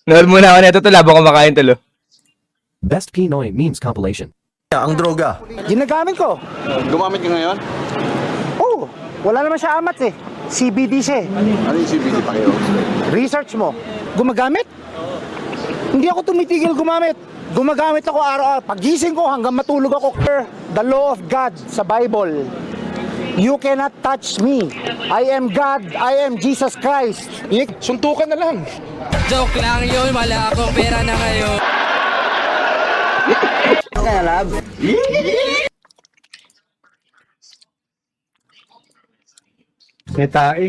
Nood muna ako nito tol, habang kumakain tol. Best Pinoy Memes Compilation. Ang droga. Ginagamit ko. Gumamit ka ngayon? Oo. Wala naman siya amat eh. CBD siya eh. Ano yung CBD pa kayo? Research mo. Gumagamit? Hindi ako tumitigil gumamit. Gumagamit ako araw-araw. Pagising ko hanggang matulog ako. The law of God sa Bible. You cannot touch me. I am God. I am Jesus Christ. Suntukan na lang. Joke lang yun, wala akong pera na kayo. Kaya lab. May tae.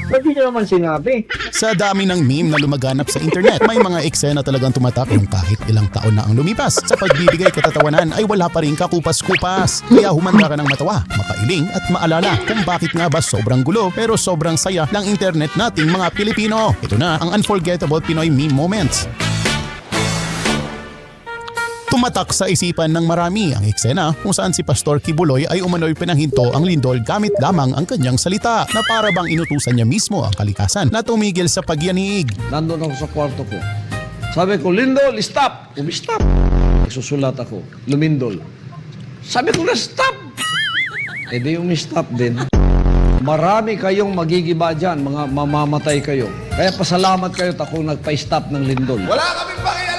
Ba't di nyo naman sinabi? Sa dami ng meme na lumaganap sa internet, may mga eksena talagang tumatak yung kahit ilang taon na ang lumipas. Sa pagbibigay katatawanan ay wala pa rin kakupas-kupas. Kaya humanda ka ng matawa, mapailing at maalala kung bakit nga ba sobrang gulo pero sobrang saya ng internet nating mga Pilipino. Ito na ang unforgettable Pinoy meme moments. Tumatak sa isipan ng marami ang eksena kung saan si Pastor Kibuloy ay umano'y pinanghinto ang lindol gamit lamang ang kanyang salita na para bang inutusan niya mismo ang kalikasan na tumigil sa pagyanig. Nandun ako sa kwarto ko. Sabi ko, Lindol, stop! Stop! Susulat ako, lumindol. Sabi ko na, stop! Eh di stop din. Marami kayong magigiba dyan, mga mamamatay kayo. Kaya pasalamat kayo at ako nagpa-stop ng lindol. Wala kaming pakialam!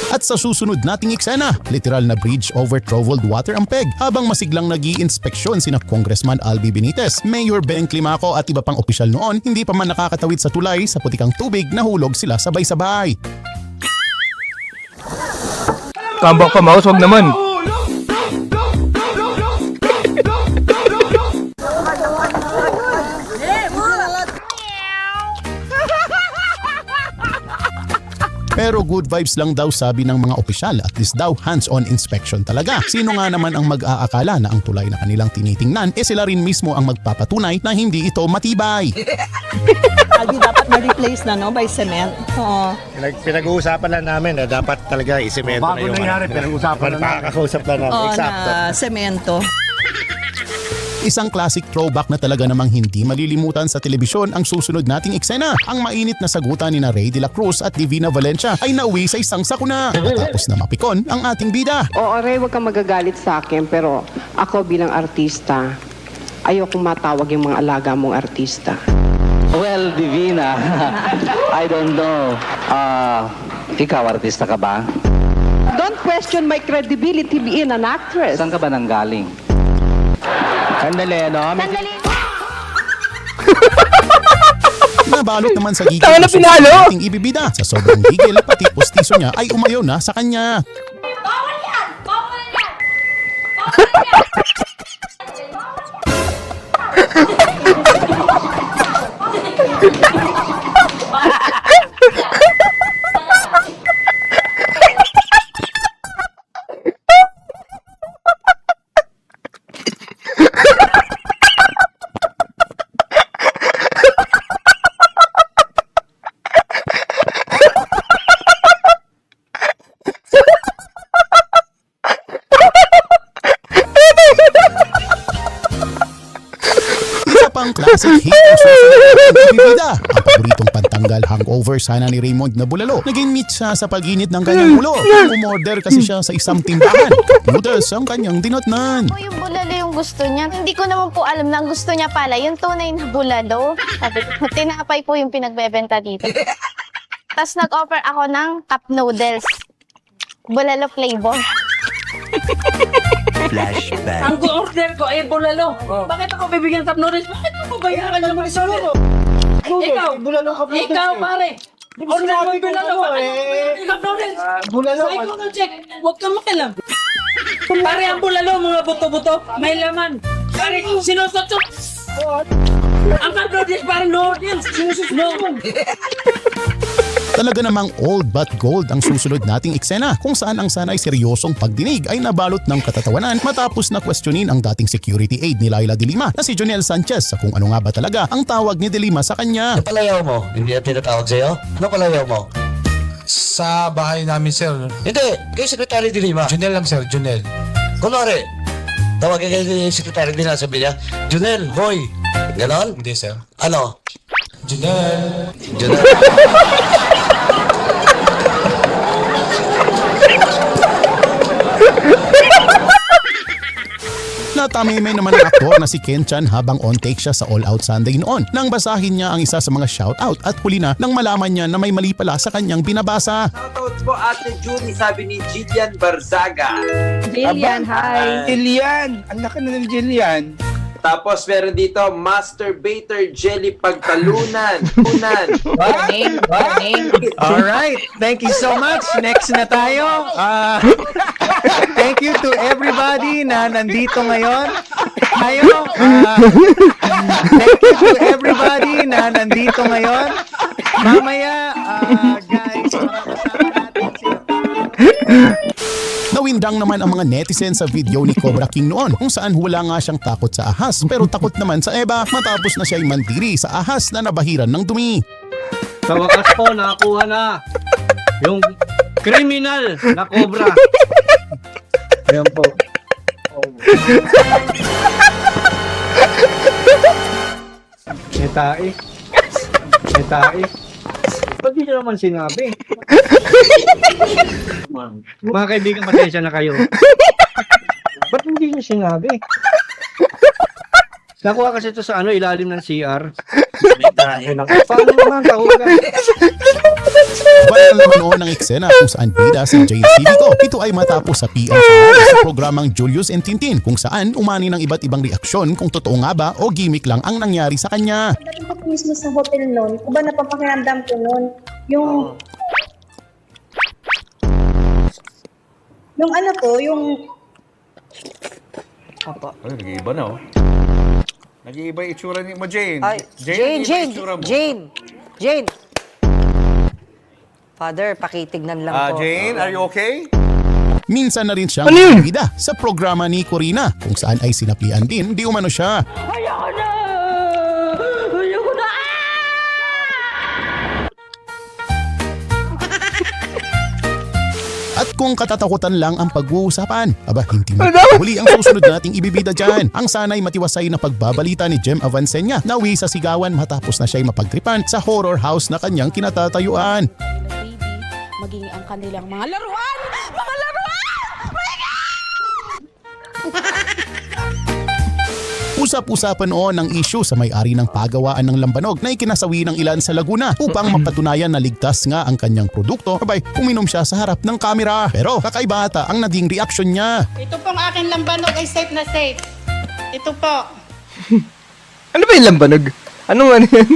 At sa susunod nating eksena, literal na bridge over troubled water ang peg habang masiglang nag-i-inspeksyon sina Congressman Albi Benitez, Mayor Beng Climaco at iba pang opisyal noon hindi pa man nakakatawid sa tulay sa putikang tubig nahulog sila sabay-sabay. Kambak pa mouse, wag naman. Pero good vibes lang daw sabi ng mga opisyal, at least daw hands-on inspection talaga. Sino nga naman ang mag-aakala na ang tulay na kanilang tinitingnan sila rin mismo ang magpapatunay na hindi ito matibay. Albi, dapat ma-replace na, no, by cement. Oo. Pinag-uusapan lang namin na dapat talaga isemento na yung nangyari, pinag-uusapan na namin. Pakakausap lang namin. Oo, Eksakto. na semento. Isang classic throwback na talaga namang hindi malilimutan sa telebisyon ang susunod nating eksena. Ang mainit na sagutan ni na Ray de la Cruz at Divina Valencia ay nauwi sa isang sakuna. Tapos na mapikon ang ating bida. Oo, Ray, huwag kang magagalit sa akin, pero ako bilang artista, ayokong matawag yung mga alaga mong artista. Well, Divina, I don't know. Ikaw, artista ka ba? Don't question my credibility being an actress. Saan ka ba nanggaling? Sandali, ano? Sandali. Nabalot naman sa gigil Tama na pinalo! ating ibibida. Sa sobrang gigil, pati postiso niya ay umayaw na sa kanya. Bawal yan! Bawal yan! Bawal yan! Pang classic hit ang susunod nating ibibida. Ang paboritong pantanggal hangover sana ni Raymond na bulalo. Naging meet siya sa pag-init ng kanyang ulo. Umorder kasi siya sa isang timbahan. Noodles ang kanyang dinotnan. O yung bulalo yung gusto niya. Hindi ko naman po alam na ang gusto niya pala yung tunay na bulalo. Sabi ko, tinapay po yung pinagbebenta dito. Tapos nag-offer ako ng cup noodles. Bulalo flavor. Flashback. Ang order ko ay bulalo. Bakit ako bibigyan ng top noodles? Bakit ako bayaran ng mga siguro? Ikaw, ikaw pare. Order mo yung bulalo. Top noodles. Bulalo. Psycho check. Huwag kang makilam. Pare ang bulalo, mga buto-buto. May laman. Pare, sinusot-sot. Ang top noodles parang noodles. No. Talaga namang old but gold ang susunod nating eksena kung saan ang sanay seryosong pagdinig ay nabalot ng katatawanan matapos na questionin ang dating security aide ni Laila de Lima na si Jonel Sanchez sa kung ano nga ba talaga ang tawag ni de Lima sa kanya. Palayaw mo? Hindi na tinatawag sa'yo? Ano palayaw mo? Sa bahay namin, sir. Hindi, kay Secretary de Lima. Junel lang, sir. Junel. Kunwari, Tawagin kayo yung secretary din na sabi niya, Junel, hoy! Ganon? Hindi, sir. Ano? Junel. Junel. Natamimay naman ang aktor na si Ken Chan habang on take siya sa All Out Sunday noon nang basahin niya ang isa sa mga shoutout at huli na nang malaman niya na may mali pala sa kanyang binabasa. Shoutout po Ate Julie, sabi ni Jillian Barzaga. Jillian, hi. Jillian! Ang laki na ng Jillian. Tapos meron dito, Masturbator Jelly Pagtalunan. Warning, warning. Alright, thank you so much. Next na tayo. Thank you to everybody na nandito ngayon. Thank you to everybody na nandito ngayon. Mamaya, guys, natin sila. Nawindang naman ang mga netizens sa video ni Cobra King noon kung saan wala nga siyang takot sa ahas pero takot naman sa Eva matapos na siya'y mandiri sa ahas na nabahiran ng dumi. Sa wakas po, nakakuha na yung criminal na cobra. Ayan po. May tae. May tae. Ba't di nyo naman sinabi? Mga kaibigan, matensya na kayo. Ba't hindi nyo sinabi? Nakuha kasi ito sa ilalim ng CR. Paano naman kahugan? Viral naman noon ang eksena kung saan bida si Jane Civico. Ito ay matapos sa PR sa programang Julius and Tintin kung saan umani ng iba't ibang reaksyon kung totoo nga ba o gimmick lang ang nangyari sa kanya. Dating ko mismo sa hotel noon, kung ba napapakiramdam ko noon, yung ano ko, yung... Ay, nag-iiba na oh. Nag-iiba yung itsura mo, Jane. Ay, Jane. Father, pakitignan lang po. Jane, are you okay? Minsan na rin siyang bida sa programa ni Corina kung saan ay sinaplian din di umano siya. Ayoko na! Ayoko na! At kung katatakutan lang ang pag-uusapan, aba hindi mo huli ang susunod nating ibibida dyan. Ang sanay matiwasay na pagbabalita ni Jem Avancenia na uwi sa sigawan matapos na siya'y mapagtripan sa horror house na kanyang kinatatayuan. Maging ang kanilang mga laruan! Mga laruan! Usap-usapan noon ang issue sa may-ari ng pagawaan ng lambanog na ikinasawi ng ilan sa Laguna upang mapatunayan na ligtas nga ang kanyang produkto. Abay, uminom siya sa harap ng kamera. Pero kakaiba ata ang naging reaksyon niya. Ito pong aking lambanog ay safe na safe. Ito po. Ano ba yung lambanog? Ano man yan?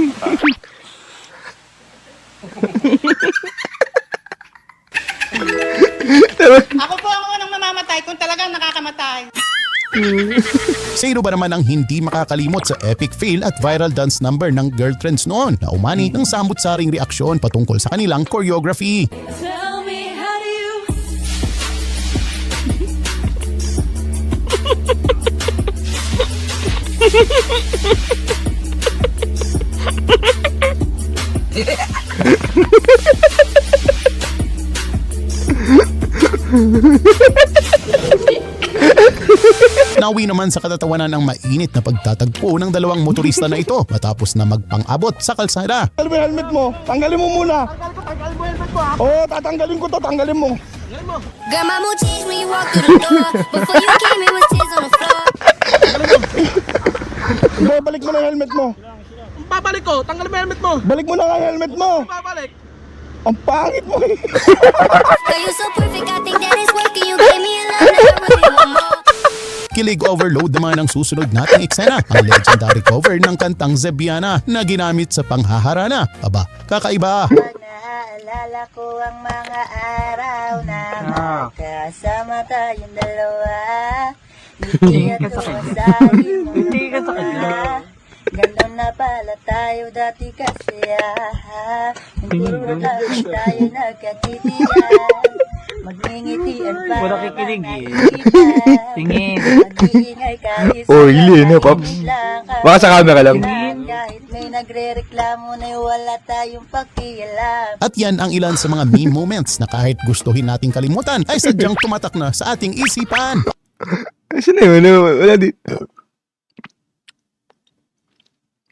Ako po ang unang mamamatay kung talagang nakakamatay. Sino ba naman ang hindi makakalimot sa epic fail at viral dance number ng Girl Trends noon na umani ng samot-saring reaksyon patungkol sa kanilang choreography? Tell me, how do you... Nawi naman sa katatawanan ang mainit na pagtatagpo ng dalawang motorista na ito matapos na magpang-abot sa kalsada. Tanggalin mo yung helmet mo. Tanggalin mo muna. Tanggalin mo yung helmet mo. Oo, tatanggalin ko to. Tanggalin mo. Got my mood changed when you walked through the door. Before you came in with tears on the floor. Balik mo na yung helmet mo. Babalik ko, tanggalin mo yung helmet mo. Balik mo na nga yung helmet mo. Babalik. Ang pangit mo eh. Girl, you're so perfect, I think that it's working. You gave me a love that I really want more. Kilig overload naman ang susunod nating eksena, ang legendary cover ng kantang Zebiana na ginamit sa panghaharana. Aba, kakaiba. Naaalala ko ang mga araw na magkasama tayong dalawa. Hindi ka sa Ganda na pala tayo dati kasi hindi rin tayo nagkatitiyan. Magngingitian pa Wala kikilig eh. Tingin Mag-iingay kahit Oh, really, no, Pops? Baka sa camera lang. Kahit may nagre-reklamo na wala tayong pakialam. At yan ang ilan sa mga meme moments na kahit gustuhin nating kalimutan ay sadyang tumatak na sa ating isipan. Saan na yun? Wala di.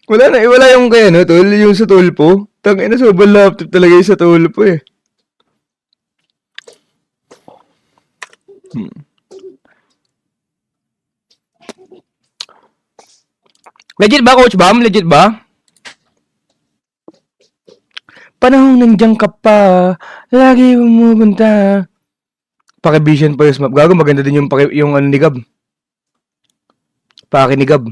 Wala na, wala yung kaya no, tol, yung sa tulpo. Tangina, sobrang laptop talaga yung sa tulpo eh. Legit ba, Coach Bam? Legit ba? Panahong nandiyan ka pa, lagi pumupunta. Paki-vision pa yung map. Gago, maganda din yung ano ni Gab. Paki ni Gab.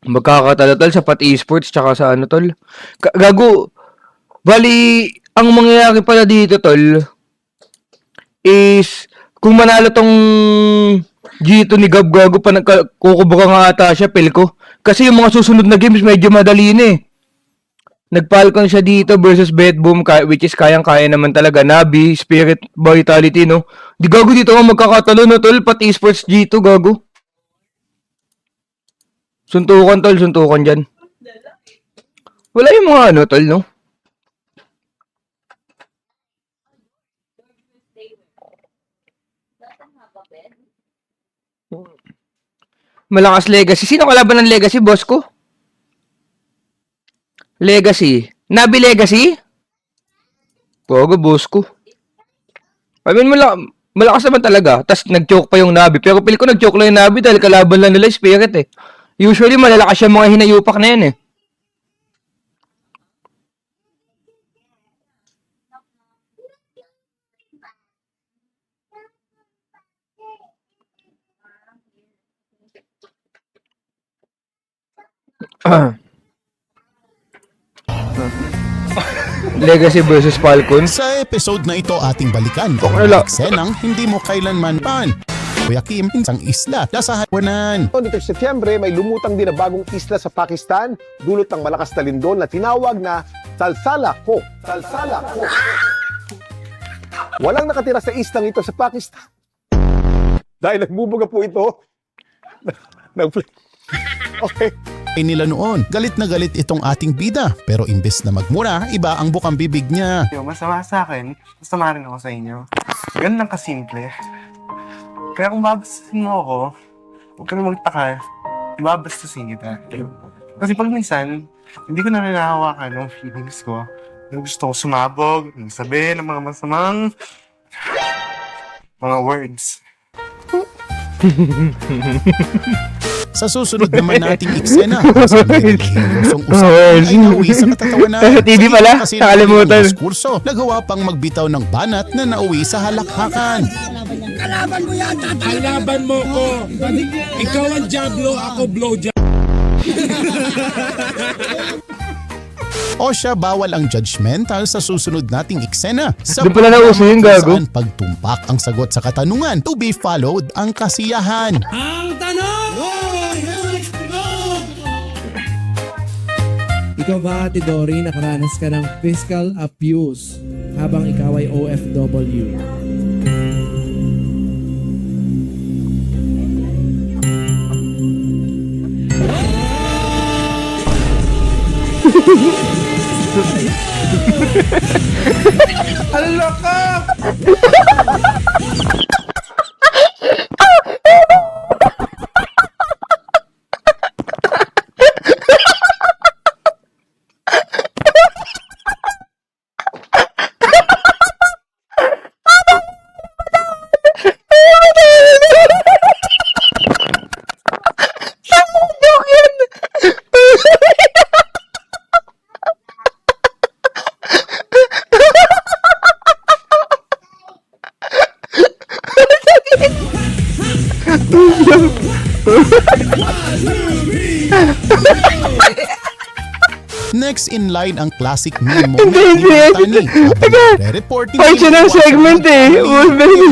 Magkakatalatal sa Pat Esports tsaka sa ano, tol. Gago, bali, ang mangyayari pala dito, tol, is, kung manalo tong G2 ni Gab, gago pa kukubuka nga ata siya, feel ko. Kasi yung mga susunod na games, medyo madali na eh. Nag-Falcon siya dito versus Bedboom, which is kayang-kaya naman talaga. Nabi, Spirit, Vitality, no? Di gago dito nga magkakatalo na, tol. Pat Esports G2, gago. Suntukan, tol. Suntukan dyan. Wala yung mga ano, tol, no? Malakas Legacy. Sino kalaban ng Legacy, boss ko? Legacy. Nabi Legacy? Pogo, boss ko. I mean, malakas naman talaga. Tapos nag-choke pa yung Nabi. Pero pili ko nag-choke lang yung Nabi dahil kalaban lang nila Spirit eh. Usually, malalakas yung mga hinayupak na yan eh. Legacy versus Falcon. Sa episode na ito ating balikan ang Wala. eksenang hindi mo kailanman pan. Kuya Kim, isang isla nasa hagwanan. Nitong Setyembre, may lumutang din na bagong isla sa Pakistan, dulot ng malakas na lindol na tinawag na Salsala Ko. Salsala Ko. Walang nakatira sa islang ito sa Pakistan. Dahil nagbubuga po ito. Okay. Nila noon, galit na galit itong ating bida. Pero imbes na magmura, iba ang bukang bibig niya. Masama sa akin, masama rin ako sa inyo. Ganun lang kasimple. Kaya kung babastusin mo ako, huwag ka na magtaka, babastusin kita. Kasi pag minsan, hindi ko na nanahawakan ng feelings ko. Gusto ko sumabog, sabihin ng mga masamang mga words. Sa susunod naman nating eksena, sa lusong usapan ay nauwi sa katatawanan. Sa TV pala, nakalimutan. Diskurso, nagawa pang magbitaw ng banat na nauwi sa halakhakan. Kalaban mo yan, tatay! Kalaban mo ko! Ikaw ang Diablo, ako blowjob. O siya, bawal ang judgmental sa susunod nating eksena. Sa Doon pala nauso yung gago. saan pagtumpak ang sagot sa katanungan, to be followed ang kasiyahan. Ang tanong! Ikaw ba, Ate Dory, nakaranas ka ng physical abuse habang ikaw ay OFW? Hala ka! Next in line ang classic meme moment ni Tani. Re-reporting ng segment eh.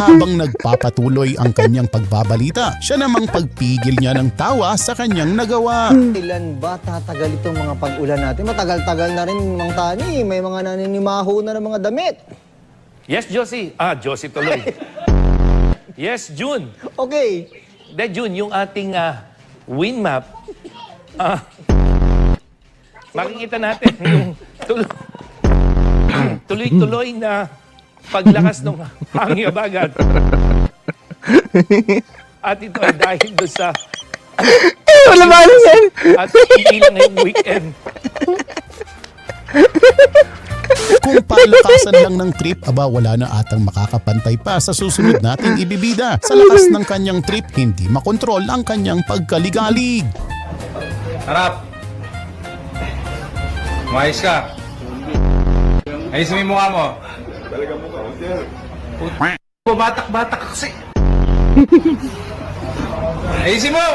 Habang nagpapatuloy ang kanyang pagbabalita, siya namang pagpigil niya ng tawa sa kanyang nagawa. Ilan ba tatagal itong mga pag-ulan natin? Matagal-tagal na rin, Mang Tani. May mga naninimaho na ng mga damit. Yes, Josie. Josie tuloy. Yes, June. Okay. June, yung ating wind map, makikita natin yung tuloy-tuloy na paglakas ng hangin bagat. At ito ay dahil doon sa Wala ba yan? at hindi lang ngayong weekend. Kung palakasan lang ng trip, aba wala na atang makakapantay pa sa susunod nating ibibida. Sa lakas ng kanyang trip, hindi makontrol ang kanyang pagkaligalig. Harap! Umayos ka! Ayos mo yung mukha mo! Talaga mukha mo, sir. Batak-batak ka kasi! Ayusin mo!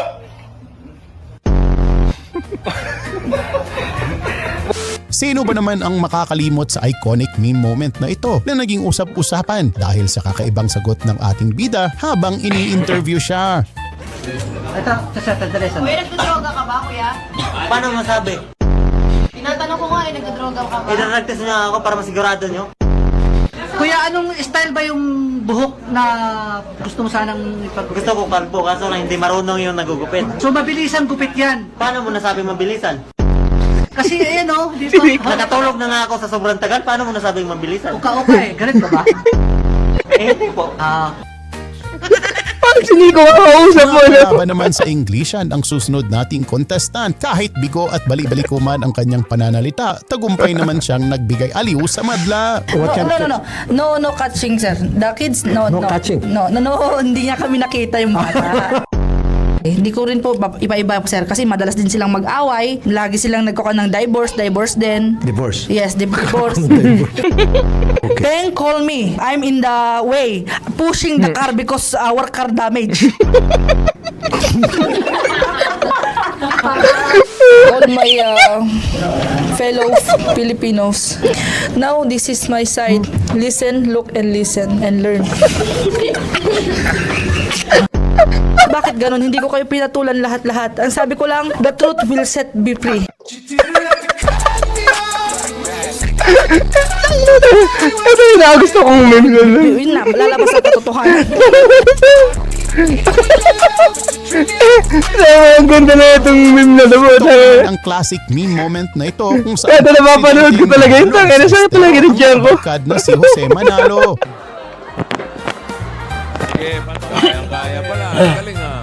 Sino ba naman ang makakalimot sa iconic meme moment na ito na naging usap-usapan dahil sa kakaibang sagot ng ating bida habang ini-interview siya? Ito, sandali. Kuya, nagdodroga ka ba, kuya? Paano masabi? Tinatanong ko nga, nagdodroga ka ba? Idaragtas niya ako para masigurado nyo. Kuya, anong style ba yung buhok na gusto mo sanang ipagupit? Gusto ko kalbo, kaso lang hindi marunong yung nagugupit. So, mabilisan gupit yan. Paano mo nasabi mabilisan? Kasi, ayan o, dito. Nakatulog na nga ako sa sobrang tagal, paano mo nasabing mabilisan? Uka-uka eh, ganito ba? Hindi po. Parang hindi ko makausap mo. Wala ba naman sa Englishan ang susunod nating contestant? Kahit bigo at bali-baliko man ang kanyang pananalita, tagumpay naman siyang nagbigay aliw sa madla. No catching, sir. The kids, no. catching? No, hindi niya kami nakita yung bata. Hindi ko rin po iba-iba, sir, kasi madalas din silang mag-away. Lagi silang nagkukuha ng divorce din. Divorce? Yes, divorce. Then call me. I'm in the way, pushing the car because our car damage. All my fellow Filipinos. Now this is my side. Listen, look, and listen and learn. Bakit ganun? Hindi ko kayo pinatulan lahat-lahat. Ang sabi ko lang, the truth will set me free. Ito yung gusto kong meme nun. Yun na, lalabas sa katotohanan. Ang ganda na itong meme na naman. Ang classic meme moment na ito kung saan Ito napapanood ko talaga yun. Tangina, saan talaga rin dyan ko? na si Jose Manalo. Kaya pala. Galing ah.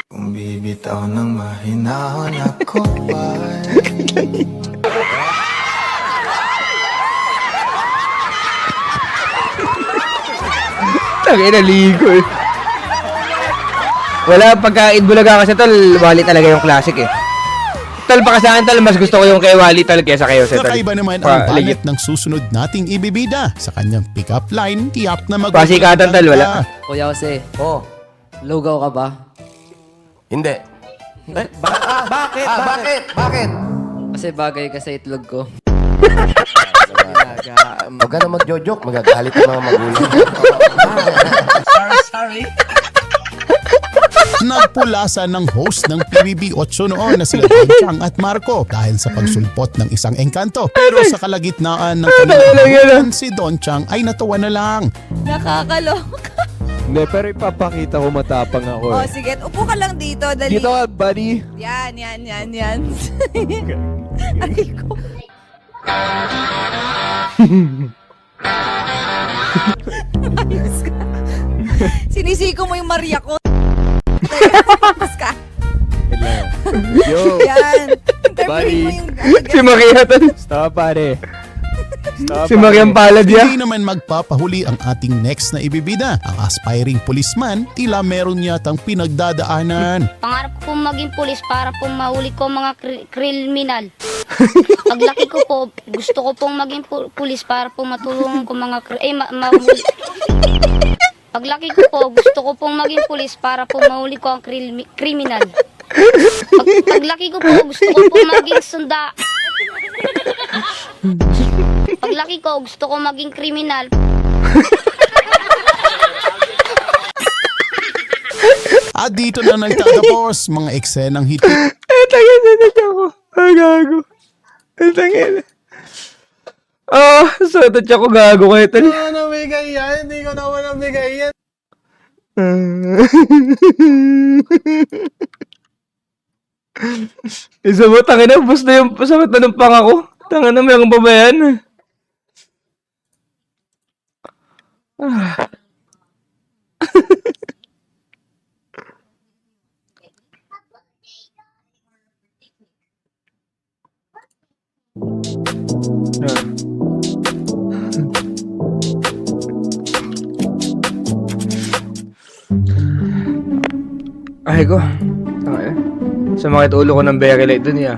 Kung bibitaw ng mahinahon ako Tangina, ligo eh. Wala, pagka Itbulaga kasi tol, Wally talaga yung classic eh. Tol, pakasahan tol, mas gusto ko yung kay Wally tol kesa kayo sa tol. Kakaiba naman ang balit ng susunod nating ibibida. Sa kanyang pick-up line, tiyak na Pasikatan tol, wala. Kuya Jose, lugaw ka ba? Hindi. Bakit? Kasi bagay ka sa itlog ko. Huwag ka na mag-jojoke. Magagalit ang mga magulang. Sorry. Nagpulasan ng host ng PBB 8 noon na sila Chang at Marco dahil sa pagsulpot ng isang engkanto. Pero sa kalagitnaan ng kanilang si Don Chang ay natawa na lang. Nakakaloka. Hindi, pero ipapakita ko matapang ako eh. Sige, upo ka lang dito. Dali. Dito ka, buddy. Yan. Ay ko. Ayos ka. Sinisiko mo yung Maria ko. Ayos ka. Yo, Yan. buddy. Si Maria tol. Stop, pare. Stop, Si Mariam Palad yan. Hindi naman magpapahuli ang ating next na ibibida. Ang aspiring policeman, tila meron yatang pinagdadaanan. Pangarap ko pong maging pulis para pong mahuli ko mga kriminal. Paglaki ko po, gusto ko pong maging pulis para pong matulungan ko mga mahuli. Paglaki ko po, gusto ko pong maging pulis para pong mahuli ko ang kriminal. Paglaki ko po, gusto ko pong maging Paglaki ko, gusto ko maging kriminal. At dito na nagtatapos mga eksenang hit. Tangina na ako. Ay, gago. Tangina. So touch ako, gago kayo tol. Hindi ko nabigay yan. Hindi ko naman nabigay yan. Isa mo, tangin na, bus na yung sakit na ng panga ko. Tangin na, mayroong pa ba yan? Ah. Ay ko. Tangin. Sumakit ulo ko ng very light dun ya.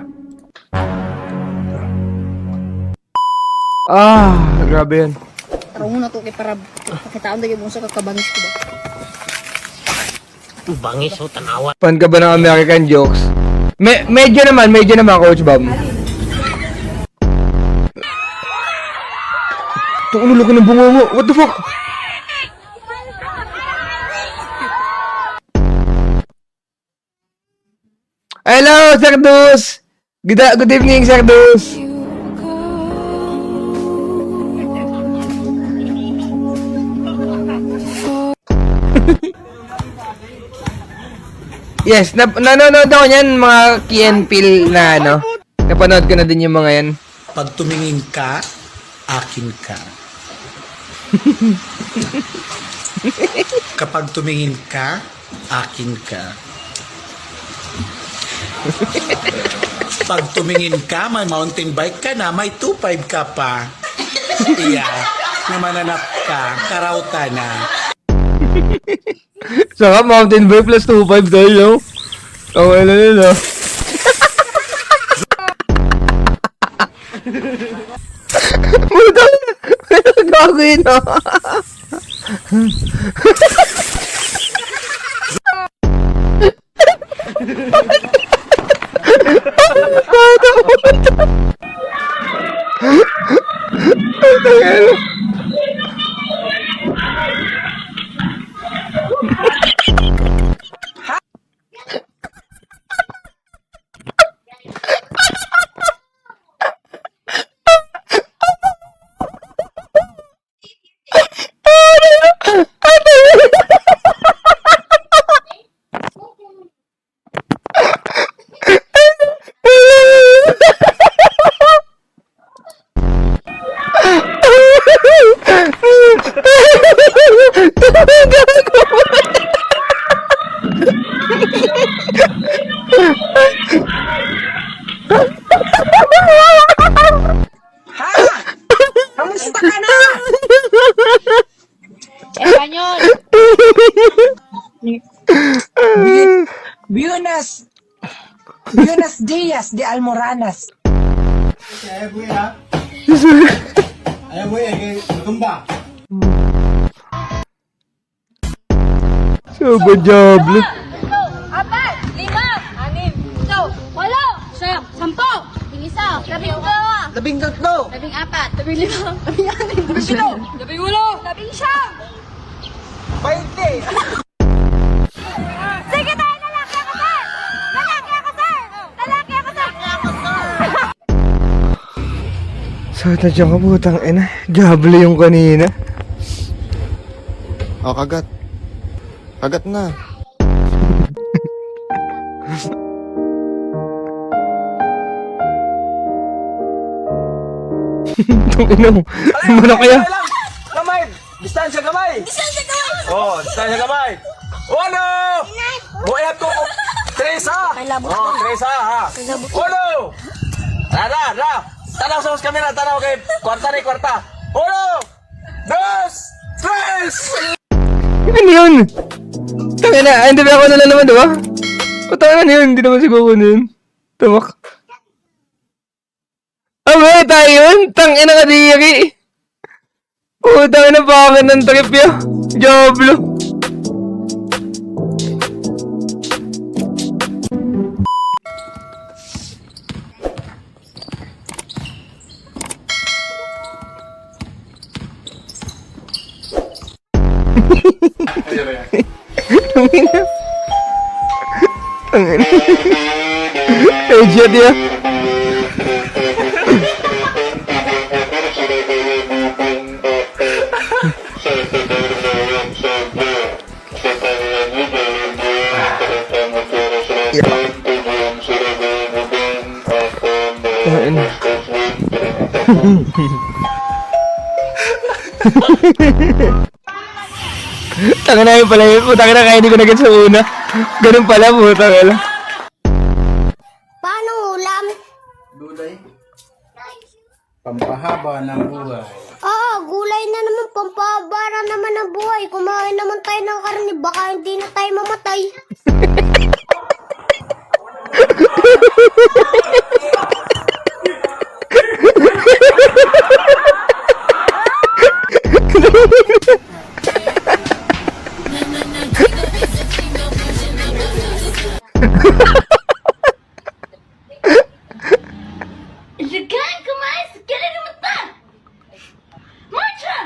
Grabe yan. Tara muna to kay para pakitaan tayo mong sa kakabangis ko ba? Bangis o tanawa. Fan ka ba ng American jokes? Medyo naman, Coach Bam. Itong ulo ko ng bungo mo. What the fuck? Hello, Sir Dus! Good evening, Sir Dus! Yes, nanonood ako niyan, mga Key and Peele na ano. Napanood ko na din yung mga yan. Pag tumingin ka, akin ka. Kapag tumingin ka, akin ka. Pag tumingin ka, may mountain bike ka na, may 2.5 ka pa. Iya, namananap ka, karauta na. Saka mountain bike plus 2.5 tayo, no? Okay na yun, no? Puta! Gago yun, no? Kamusta ka na? Espanyol! Buenos Dias de Almoranas. Soba jable. 4, 5, 6, 7, 8, 10, 11, 12, 13, 14, 15, 16, 17, 18, 19, 20, 20. Sige tayo, lalaki ako, sir! Lalaki ako, sir! Lalaki ako, sir! Sakit na dyan ka, putang ina. Jable yung kanina. Oh, kagat. Kagat na. Itong ina mo. Ano kaya? Kamay! Distansya kamay! Oh, distansya kamay! Uno! Buhat ko! Teresa! Oh, Teresa ha! Uno! Ra! Tanaw sa kamera, tanaw kay kwarta ni kwarta! Uno! Dos! Tres! Ano yun? Tangin na, hindi ba ako na naman, diba? O tangin na yun, hindi naman siguro na yun. Tamak. Abay, tayo yun? Tangin na kadiri. O tangin na bakit ng trip yun? Diablo. Tangina. Tangina. Headshot ya. Taka na yun pala yun. Putang na, kaya hindi ko naging sa una. Ganun pala, putang na. Paano ulam? Pampahaba ng buhay. Gulay na naman, pampabara naman ang buhay. Kumain naman tayo ng karne, baka hindi na tayo mamatay. Sigahan kumain sa kailan naman ta! Marcha!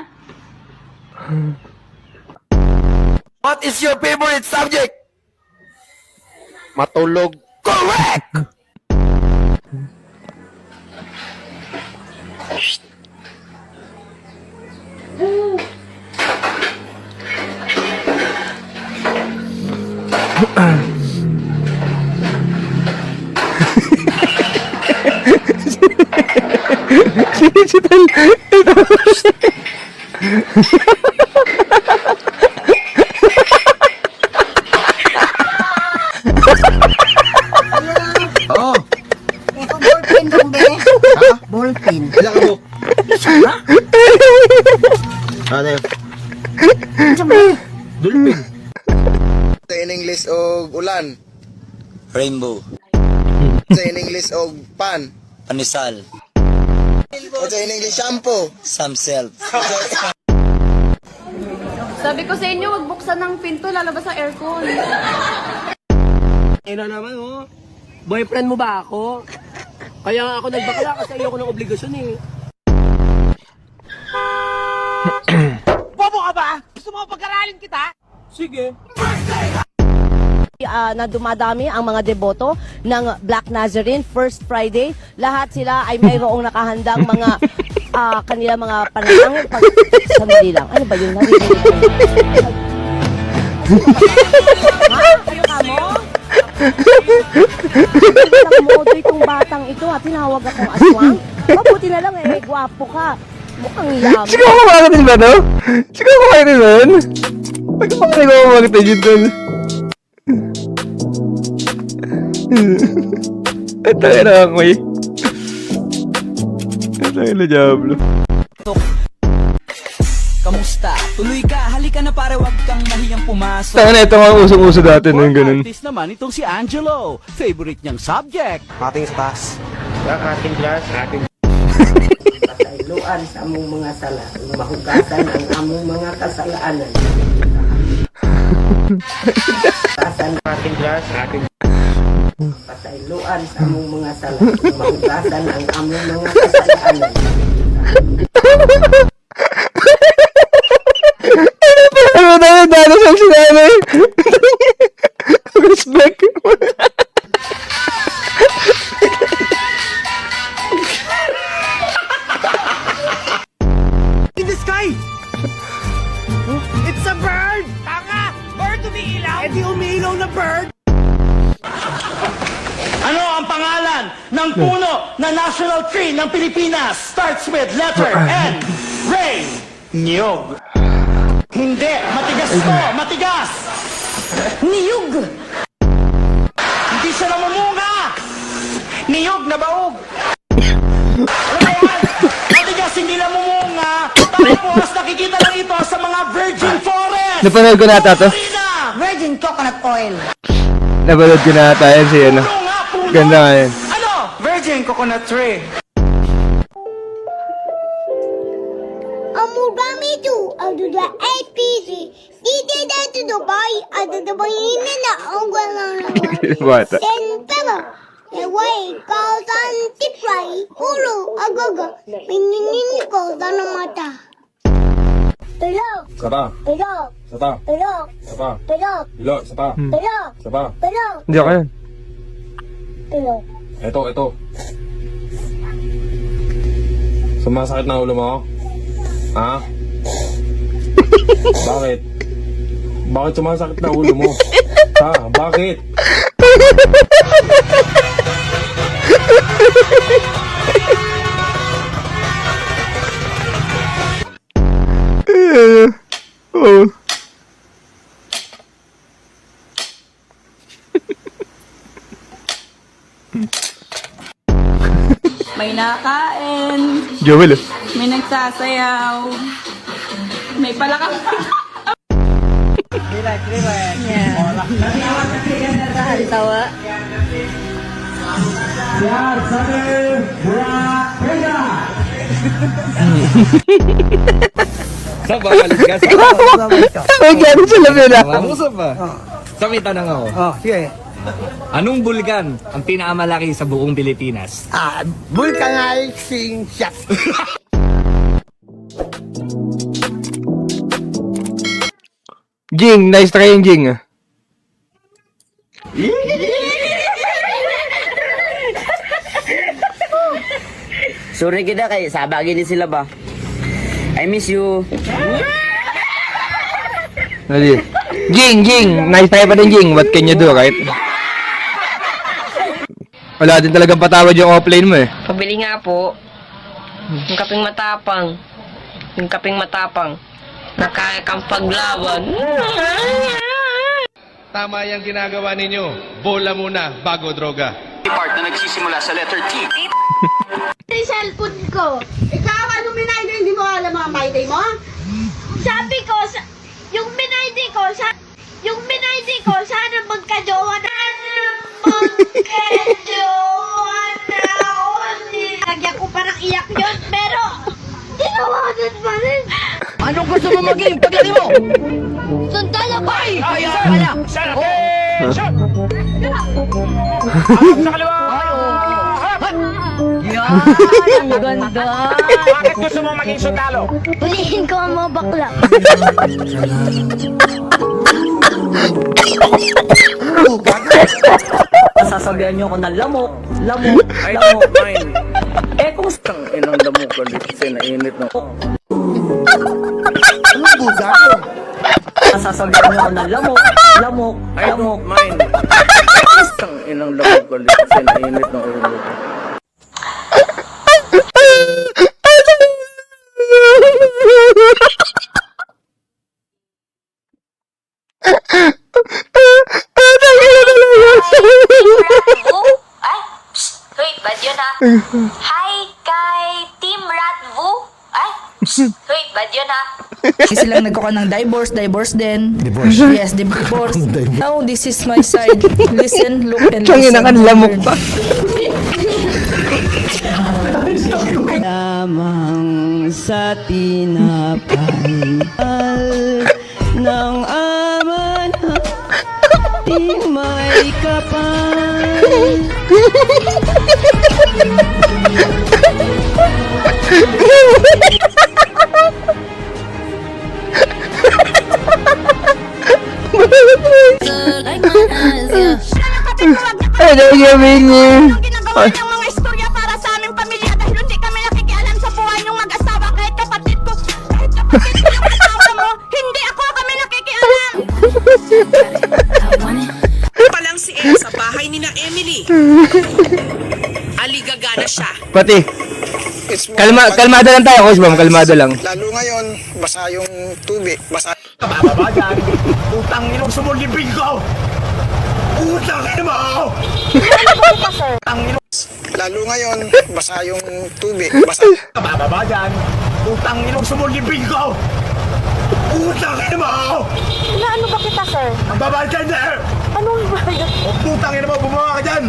What is your favorite subject? Matulog. Correct! Oo. Ballpen dong, be. Ha? Ballpen. Wala ka mo. Ano yun? Dulpin. Sa in English og ulan. Rainbow. Sa in English og pan. Panisal. Sa in English shampoo. Some self. Sabi ko sa inyo, wag buksan ng pinto, lalabas ang aircon. Ayun na naman, oh. Boyfriend mo ba ako? Kaya nga ako nagbakla kasi ayoko ng obligasyon eh. Bobo ka ba? Gusto mo pag-aralin kita? Sige. Na dumadami ang mga deboto ng Black Nazarene First Friday. Lahat sila ay mayroong nakahandang mga kanila mga panalangin. Sandali lang. Ano ba yun? Naririnig ko. Ha? Kayo ka mo? Nakamodo itong batang ito ha. Tinawag akong aswang. Mabuti na lang eh. Gwapo ka. Mukhang yaman. Sige ako kumakatin ba, no? Sige ako kumakatin ba, no? Pagkakatin ko kumakatin yun doon. Ito na ako eh. Ito na Diablo. Kamusta? Tuloy ka, halika na pare, wag kang mahiyang pumasok. Taka na, ito nga usong-uso dati na yung ganun. Artist naman itong si Angelo. Favorite niyang subject. Ating taas. Ating class. Ating Luan sa among mga sala, mahugasan ang among mga kasalanan. ating class. Ating Pasayloan sa among mga sala, mahugasan ang among mga kasalanan. Ano tayo, dano sa sinabi? Respect. In the sky! It's a bird! Tanga! Bird umiilaw! Eh di umiilaw na bird! Ano ang pangalan ng puno na national tree ng Pilipinas? Starts with letter N. Rain. Niyog. Hindi. Matigas to. Matigas. Niyog. Hindi siya namumunga. Niyog na baog. Ayan. Matigas, hindi namumunga. Tapos nakikita lang ito sa mga virgin forest. Napanood ko na ata to. Virgin coconut oil. Napanood ko na ata yan si ano. Ganda nga yan. Ano? Virgin coconut tree. Amugami tu, adu da APC. Dito dito Dubai, adu Dubai na ang gwalang Bata. Then pero, away, kausan tipray, ulo, agaga, pininin ko sa mata. Tulog, Sapa. tulog, Sapa. tulog, Sapa. tulog, Ilo. Sapa. tulog, Sapa. tulog, Hindi ako yan. tulog. Ito. Sumasakit na ulo mo? Ha? Bakit? Bakit sumasakit na ulo mo? Ha? Bakit? Oo. May nakain, Joel. may nagsasayaw, may palakang. Tawa. Sa bakalit ka? Ay, gano'n sila pala. Kamusta ba? So may tanong ako. Sige. Anong bulkan ang pinakamalaki sa buong Pilipinas? Vulcanizing shot. Jing, nice try yung Jing. Sorry kita kay sabagin ni sila ba? I miss you. Nali. Jing, nice try pa din Jing. What can you do, right? Wala din talagang patawad yung offline mo eh. Pabili nga po. Yung kaping matapang. Yung kaping matapang. Nakaya kang paglawan. Tama yung ginagawa ninyo. Bola muna bago droga. Part na nagsisimula sa letter T. Yung cellphone ko. Ikaw, anong minayday? Hindi mo alam mga mayday mo? Sabi ko, yung minayday ko, sana magka-jowa na. Magka-jowa na. Lagyan ko parang iyak yun, pero ginawanan pa rin. Anong gusto mo maging paglaki mo? Sundal ako. Ay, pala. Sa kaliwa! Yan, ang ganda. Bakit gusto mo maging sundalo? Hulihin ko ang mga bakla. Sasabihan niyo ako na lamok. Eh kung stang inang lamok ulit kasi nainit na. Sasabihan niyo ako na lamok. Stang inang lamok ulit kasi nainit na ulo. Wait, bad yun ah. Hi kay Team Ratvu. Ay, wait, bad yun ah. Silang nagkukuha ng divorce din. Divorce. Yes, divorce. Now, this is my side. Listen, look, and Tangin listen. ang lamok pa. Lamang sa tinapay ng aman di may kapal. Ano gawin niyo? Ginagawa niyang mga istorya para sa aming pamilya dahil hindi kami nakikialam sa buhay niyong mag-asawa kahit kapatid ko yung asawa mo, hindi kami nakikialam. Palang si El sa bahay ni na Emily. Aligagana siya. Pati. Kalmado lang tayo, Coach Bam. Kalmado lang. Lalo ngayon, basa yung tubig. Basa. Bababa dyan. Utang ilong sumulibig ko! Utang ina mo! Utang ilong... Lalo ngayon, basa yung tubig. Basa. Bababa dyan. Utang ilong sumulibig ko! Utang ina mo! Ano ba kita, sir? Ang babal ka dyan! Anong bayad? Utang ina mo, bumaba ka dyan!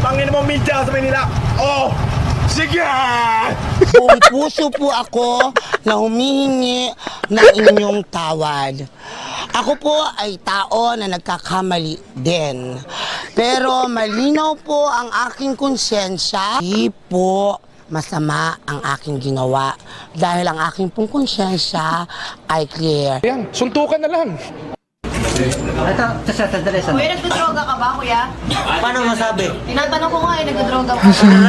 Pangina mo, media sa Manila! Oh! Sige! Buong puso po ako na humihingi ng inyong tawad. Ako po ay tao na nagkakamali din. Pero malinaw po ang aking konsyensya. Di po masama ang aking ginawa. Dahil ang aking pong konsyensya ay clear. Yan, suntukan na lang. Kuya, nagdodroga ka ba, kuya? Paano masabi? Tinatanong ko nga nagdodroga ka.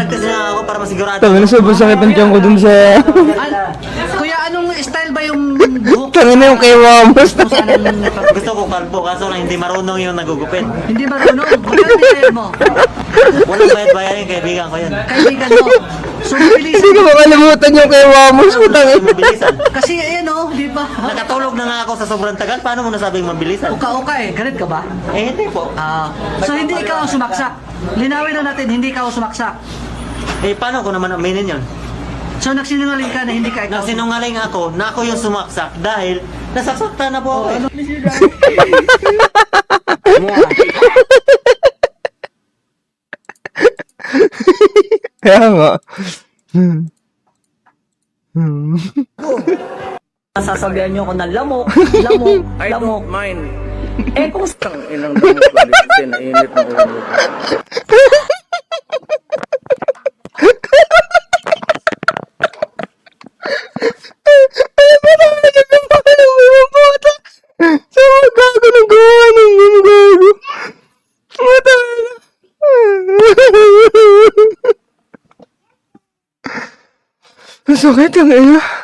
Kasi ako para masigurado. Tama na, sobrang sakit ang tiyan ko dun sa... Kuya, anong style ba ba yung buhok? Tangina yung kay Wamos. Gusto ko kalbo, kaso lang hindi marunong yung nagugupit. Hindi marunong. Magkano bayad mo? Walang bayad-bayad yung kaibigan ko yan. Kaibigan mo. So, mabilisan. Hindi ko makalimutan yung kay Wamos. Mabilisan. Kasi ayan oh, di ba? Nakatulog na nga ako sa sobrang tagal, paano mo nasabing mabilisan? Uka-uka eh. Galit ka ba? Eh, hindi po. So, hindi ikaw ang sumaksak. Linawin na natin, hindi ikaw ang sumaksak. Eh, paano ko naman aminin yun? So, nagsinungaling ka na hindi ka ikaw. Nagsinungaling ako na ako yung sumaksak dahil nasasaktan na po ako. Kaya nga. Nasasabihan niyo ako na lamok, lamok, lamok. Mine. Eh, kung Ilang damok na dito, nainit na ulo mo. Sa mga gago ng gawa ng mga gago. Mata na. Masakit ang ina.